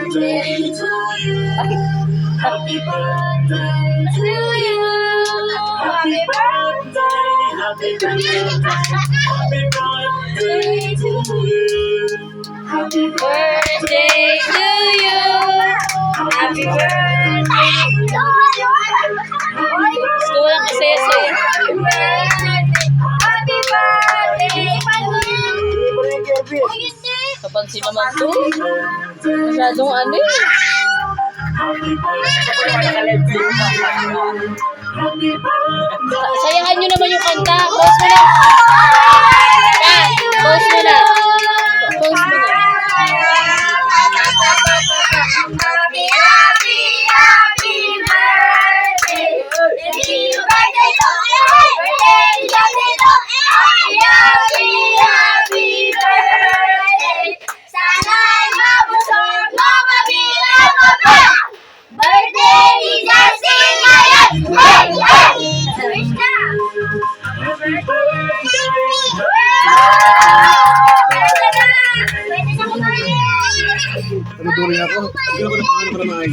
birthday to you. Happy birthday to you. Happy birthday, happy birthday, happy birthday to you. Happy birthday to you. Happy birthday to you. Gusto ko lang kasi sa'yo. Happy birthday. Happy birthday. Kapag si Mama to, masyadong ano eh. Sayahan nyo naman yung kanta. Pause mo na. Pause mo na. Pause mo na. Happy, happy, happy birthday. Happy birthday to you. Birthday to you. Happy, happy birthday. Sana'y mabusog mo mabilang mo pa. Birthday ni Justin ngayon! Hey! Hey! Wish na! Birthday! Pwede na kumain! Ano tuloy ako? Ano ko na pangalan para maayos?